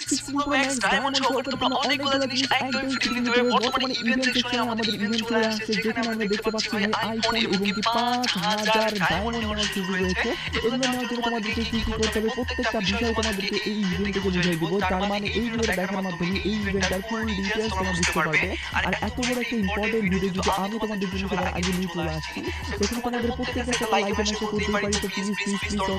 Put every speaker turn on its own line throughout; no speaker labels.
16 Pro Max diamond সহ তোমরা অনেকগুলো জিনিস একদম ফ্রি নিতে পারবে। বর্তমানে ইভেন্ট সেকশনে আমাদের ইভেন্ট চলে আসছে, যেখানে আমরা দেখতে পাচ্ছি ভাই আইফোন এবং কি 5000 ডায়মন্ড নেওয়ার সুযোগ রয়েছে। এগুলো নেওয়ার জন্য তোমাদেরকে কি করতে হবে, প্রত্যেকটা বিষয় তোমাদেরকে এই ইভেন্ট থেকে বুঝিয়ে দিব। তার মানে এই ভিডিওটা দেখার মাধ্যমে এই ইভেন্টটার ফুল ডিটেইলস তোমরা বুঝতে পারবে। আর এত বড় একটা ইম্পর্টেন্ট ভিডিও যদি আমি তোমাদের জন্য সবার আগে নিয়ে চলে আসছি, সেখানে তোমাদের প্রত্যেকটা একটা লাইক কমেন্ট করতে পারি। তো প্লিজ লাইক করো।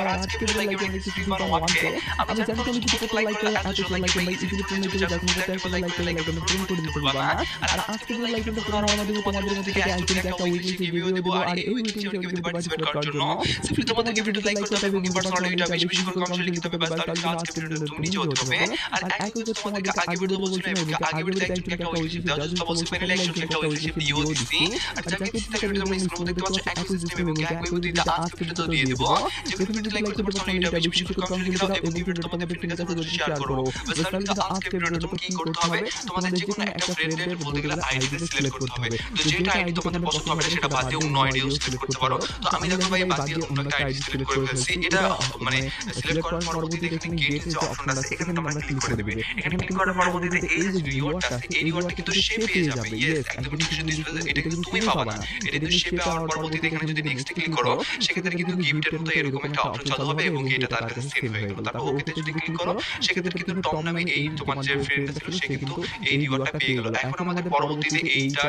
আর আজকে লাইক করে দেখছি সিজন 1 কে আমি জানি তুমি কিছু করতে লাইক করে এত লাইক করে ইজিলি পূর্ণ করে যাও, কিন্তু একটা লাইক করে পূর্ণ করে দিতে পারবা না। আর আজকে লাইক করতে পূর্ণ হওয়ার মাধ্যমে তোমাদের মধ্যে থেকে আইটেম একটা উইকলি ভিডিও দেব। আর এই উইকলি ভিডিও পার্টিসিপেট করার জন্য সিম্পলি তোমাদেরকে ভিডিওতে লাইক করতে হবে এবং পার্সোনালি এটা বেশি বেশি করে কমেন্ট লিখতে হবে। বাস তার জন্য আজকে ভিডিওতে তুমি নিজে হতে হবে। আর এক কথা তোমাদেরকে আগে ভিডিও বলছিলাম এবং আগে ভিডিওতে একটা উইকলি দাও, যদি বলছি প্যানেলে একশো একটা উইকলি দিও দিছি। আর যাকে একটা ভিডিও আমি স্ক্রিনে দেখতে পাচ্ছ একই সিস্টেম এবং একই ভিডিওতে আজকে ভিডিও দিয়ে দেব। যে ভিডিওতে লাইক করতে পারসোনালি এটা বেশি বেশি করে কমেন্ট লিখতে দাও এবং ভিডিওটা তোমাদের ফ্রেন্ডের কাছে যদি শেয়ার করো। বাস তাহলে কিন্তু আজকে ভিডিওটা কি করতে হবে, তোমাদের যে কোনো একটা ফ্রেন্ডের বলতে গেলে আইডি সিলেক্ট করতে হবে। তো যেটা আইডি তোমাদের পছন্দ হবে সেটা বাদ দিয়ে অন্য আইডিও সিলেক্ট করতে পারো। তো আমি দেখো ভাই বাদ দিয়ে অন্য একটা আইডি সিলেক্ট করে ফেলছি। এটা মানে সিলেক্ট করার পরবর্তীতে এখানে গেট যে অপশন আছে এখানে তোমরা ক্লিক করে দিবে। এখানে ক্লিক করার পরবর্তীতে এই যে রিওয়ার্ডটা আছে এই রিওয়ার্ডটা কিন্তু সে পেয়ে যাবে। ইয়েস, একদম কিছু জিনিস এটা কিন্তু তুমি পাবা না। এটা কিন্তু সে পাওয়ার পরবর্তীতে এখানে যদি নেক্সট ক্লিক করো সেক্ষেত্রে কিন্তু গিফটের মতো এরকম একটা অপশন চালু হবে এবং এটা তার কাছে সেভ হয়ে গেল। তারপর ওকেতে যদি ক্লিক করো সেক্ষেত্রে কিন্তু টম নামে এই তোমার যে ফ্রেন্ড আছে সে কিন্তু এই রিওয়ার্ডটা পেয়ে গেল। এখন আমাদের পরবর্তীতে এইটা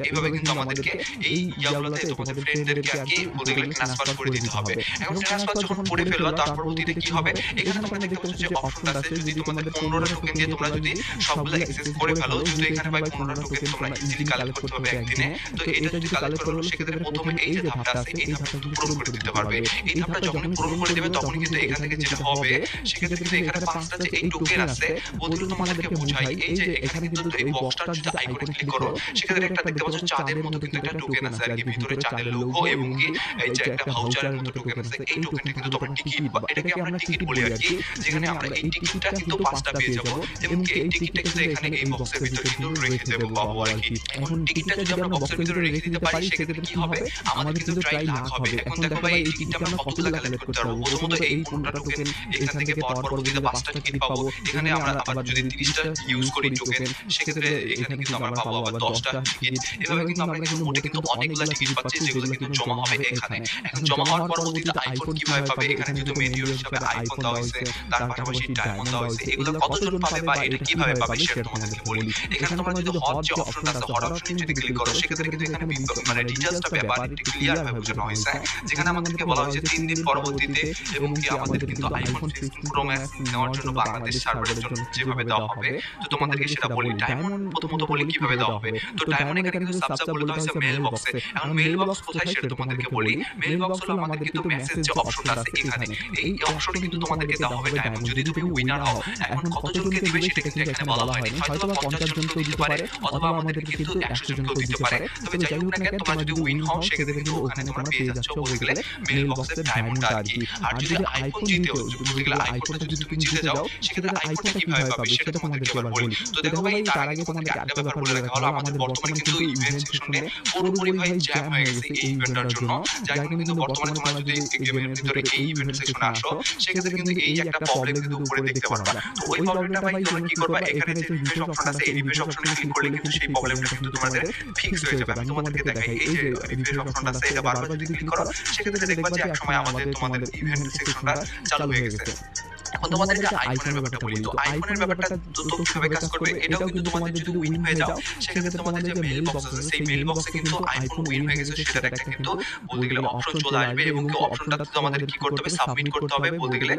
এইভাবে কিন্তু আমাদেরকে এই ইয়াগুলোতে তোমাদের ফ্রেন্ডদেরকে আর কি বলতে গেলে ট্রান্সফার করে দিতে হবে। এখন ট্রান্সফার যখন করে ফেলবা তার পরবর্তীতে কি হবে, এখানে তোমরা দেখতে পাচ্ছ যে অপশনটা আছে, যদি তোমাদের 15টা টোকেন দিয়ে তোমরা যদি সবগুলো এক্সেস করে ফেলো, যদি এখানে ভাই 15টা টোকেন তোমরা ইজিলি কালেক্ট করতে হবে একদিনে। তো এটা যদি কালেক্ট করো সেক্ষেত্রে প্রথমে এই যে ধাপটা আছে এই ধাপটা কিন্তু পূরণ করে দিতে পারবে। এই ধাপটা যখন পূরণ করে দিবে তখন কিন্তু এখান থেকে যেটা হবে সেক্ষেত্রে কিন্তু এখানে 5টা যে এই টোকেন আছে বলতে তোমাদেরকে বোঝাই, এই যে এখানে কিন্তু এই বক্সটার যদি আইকনে ক্লিক করো সেক্ষেত্রে একটা দেখতে পাচ্ছ চাঁদের মতো কিন্তু একটা টোকেন আছে আর কি, ভিতরে চাঁদের লোগো এবং কি এই যে একটা ভাউচারের মতো টোকেন আছে। এই টোকেনটা কিন্তু তোমরা টিকিট বা এটাকে আমরা টিকিট বলি আর কি, যেখানে আমরা এই টিকিটটা কিন্তু 5টা পেয়ে যাব এবং কি এই টিকিটটা কিন্তু এখানে এই বক্সের ভিতরে কিন্তু রেখে দেব বাবু আর কি। এখন টিকিটটা যদি আমরা বক্সের ভিতরে রেখে দিতে পারি সেক্ষেত্রে কি হবে, আমাদের কিন্তু প্রায় লাখ হবে। এখন দেখো ভাই এই টিকিটটা আমরা কতগুলো কালেক্ট করতে পারবো। প্রথমত এই 15টা টোকেন এখান থেকে পাওয়ার পরবর্তীতে 5টা টিকিট পাবো। এখানে আমরা আবার যদি 30টা ইউজ করি টোকেন সেক্ষেত্রে এখানে কিন্তু আমরা পাবো আবার 10টা টিকিট। এভাবে কিন্তু আমরা কিন্তু মোটে কিন্তু অনেকগুলো টিকিট পাচ্ছি যেগুলো কিন্তু জমা হবে এখানে। এখন জমা হওয়ার পরবর্তীতে আইফোন কিভাবে পাবে, এখানে কিন্তু মেডিওর হিসেবে আইফোন দেওয়া হয়েছে, তার পাশাপাশি ডায়মন্ড দেওয়া হয়েছে। এগুলো কতজন পাবে বা এটা কিভাবে পাবে সেটা তোমাদেরকে বলি। এখানে তোমরা যদি হট যে অপশনটা আছে হট অপশন যদি ক্লিক করো সেক্ষেত্রে কিন্তু এখানে মানে ডিটেইলসটা ব্যাপার একটু ক্লিয়ার ভাবে বোঝানো হয়েছে, যেখানে আমাদেরকে বলা হয়েছে 3 দিন পরবর্তীতে এবং কি আমাদের কিন্তু আইফোন 16 প্রো ম্যাক্স নেওয়ার জন্য বাংলাদেশ সার্ভারের জন্য যেভাবে দেওয়া হবে। তো তোমাদেরকে সেটা বলি। ডায়মন্ড প্রথমত বলি কিভাবে দেওয়া হবে। তো ডায়মন্ড এখানে কিন্তু সাবসাব বলে দেওয়া হয়েছে মেল বক্সে। এখন মেল বক্স কোথায় সেটা তোমাদেরকে বলি। মেল বক্স হলো আমাদের কিন্তু মেসেজ যে অপশনটা আছে এখানে, এই অপশনটা কিন্তু তোমাদেরকে দেওয়া হবে ডায়মন্ড যদি তুমি উইনার হও। এখন কতজনকে দিবে সেটা কিন্তু এখানে বলা হয়নি, হয়তো 50 জনকেও দিতে পারে অথবা আমাদেরকে কিন্তু 100 জনকেও দিতে পারে। তবে যাই হোক না কেন তোমরা যদি উইন হও সেক্ষেত্রে কিন্তু ওখানে তোমরা পেয়ে যাচ্ছ বলতে গেলে মেল বক্সের ডায়মন্ডটা আর কি। আর যদি আইফোন জিতেও বলতে গেলে আইফোনটা যদি তুমি জিতে যাও সেক্ষেত্রে আইফোনটা কিভাবে পাবে সেটা তোমাদেরকে এবার বলি। তো দেখো ভাই তার আগে তোমাদেরকে আরেকটা ব্যাপার বলে রাখা হলো, আমাদের বর্তমানে কিন্তু ইভেন্ট সেকশনে পুরোপুরি ভাই জ্যাম হয়ে গেছে এই ইভেন্টটার জন্য। যার কারণে কিন্তু বর্তমানে তোমরা যদি এই গেমের ভিতরে এই ইভেন্ট সেকশনে আসো সেক্ষেত্রে কিন্তু এই একটা প্রবলেম কিন্তু উপরে দেখতে পারবা। তো ওই প্রবলেমটা ভাই তোমরা কি করবা, এখানে যে রিফ্রেশ অপশন আছে এই রিফ্রেশ অপশনে ক্লিক করলে কিন্তু সেই প্রবলেমটা কিন্তু তোমাদের ফিক্স হয়ে যাবে। আমি তোমাদেরকে দেখাই, এই যে রিফ্রেশ অপশনটা আছে এটা বারবার যদি ক্লিক করো সেক্ষেত্রে দেখবা যে একসময় তোমাদের ইভেন্ট সেকশনটা চালু হয়ে গেছে। এখন তোমাদেরকে আইফোনের ব্যাপারটা বলি। তো আইফোনের ব্যাপারটা দ্রুত কিভাবে কাজ করবে এটাও কিন্তু তোমাদের যদি উইন হয়ে যাও সেক্ষেত্রে তোমাদের যে মেল বক্স আছে সেই মেল বক্সে কিন্তু আইফোন উইন হয়ে গেছে সেটার একটা কিন্তু বলতে গেলে অপশন চলে আসবে এবং কি অপশনটা তোমাদের কি করতে হবে, সাবমিট করতে হবে। বলতে গেলে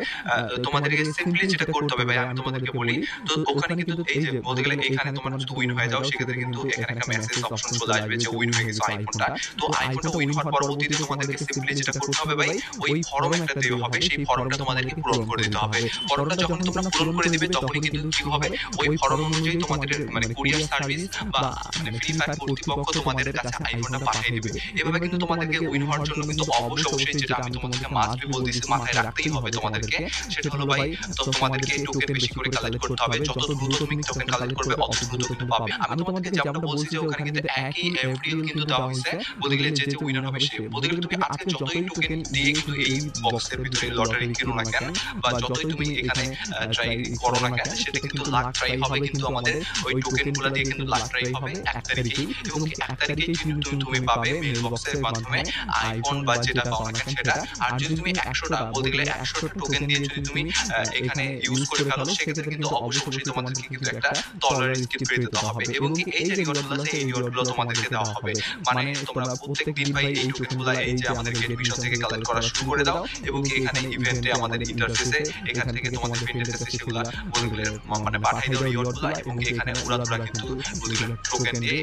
তোমাদেরকে সিম্পলি যেটা করতে হবে ভাই আমি তোমাদেরকে বলি। তো ওখানে কিন্তু এই যে বলতে গেলে এখানে তোমরা যদি উইন হয়ে যাও সেক্ষেত্রে কিন্তু এখানে একটা মেসেজ অপশন চলে আসবে যে উইন হয়ে গেছে আইফোনটা। তো আইফোনটা উইন হওয়ার পরবর্তীতে তোমাদেরকে সিম্পলি যেটা করতে হবে ভাই, ওই ফর্ম একটা দেওয়া হবে, সেই ফর্মটা তোমাদেরকে পূরণ করে দিতে হবে। ফর্মটা যখন তোমরা পূরণ করে দিবে তখনই কিন্তু কি হবে, ওই ফর্ম অনুযায়ী তোমাদের মানে কুরিয়ার সার্ভিস বা মানে ফ্রি ফায়ার কর্তৃপক্ষ তোমাদের কাছে আইফোনটা পাঠিয়ে দিবে। এভাবে কিন্তু তোমাদেরকে উইন হওয়ার জন্য কিন্তু অবশ্যই যেটা আমি তোমাদেরকে মাস্ট বি বলতেছি মাথায় রাখতেই হবে তোমাদেরকে, সেটা হলো ভাই তো তোমাদেরকে টোকেন বেশি করে কালেক্ট করতে হবে। যত দ্রুত তুমি টোকেন কালেক্ট করবে অত দ্রুত কিন্তু পাবে। আমি তোমাদেরকে যেমনটা বলছি যে ওখানে কিন্তু একই এভরিল কিন্তু দেওয়া হয়েছে। বলতে গেলে যে উইনার হবে সে বলতে গেলে তুমি আজকে যতই টোকেন দিয়ে কিন্তু এই বক্সের ভিতরে লটারি কিনো না কেন বা যতই
তুমি এখানে ট্রাই করো না কেন, সেটা কিন্তু লাখ ট্রাই হবে কিন্তু আমাদের ওই টোকেনগুলো দিয়ে কিন্তু লাখ ট্রাই হবে 1 তারিখেই, এবং 1 তারিখেই কিন্তু তুমি পাবে মেইল বক্সের মাধ্যমে আইফোন বা যেটা পাও না কেন সেটা। আর যদি তুমি 100টা বলতে গেলে 100টা টোকেন দিয়ে যদি তুমি এখানে ইউজ করে ফেলো, সেক্ষেত্রে কিন্তু অবশ্যই তোমাদেরকে কিন্তু একটা ডলার স্কিপ ফ্রি দিতে হবে, এবং কি এই যে রিওয়ার্ডগুলো আছে এই রিওয়ার্ডগুলো তোমাদেরকে দেওয়া হবে। মানে তোমরা প্রত্যেক দিন ভাই এই টোকেনগুলো এই যে আমাদের গেট মিশন থেকে কালেক্ট করা শুরু করে দাও, এবং কি এখানে ইভেন্টে আমাদের ইন্টারফেসে এখান থেকে তোমাদের ফ্রেন্ডের কাছে সেগুলা মানে পাঠিয়ে দাও রিওয়ার্ডগুলো, এবং কি এখানে উড়াধুরা কিন্তু টোকেন দিয়ে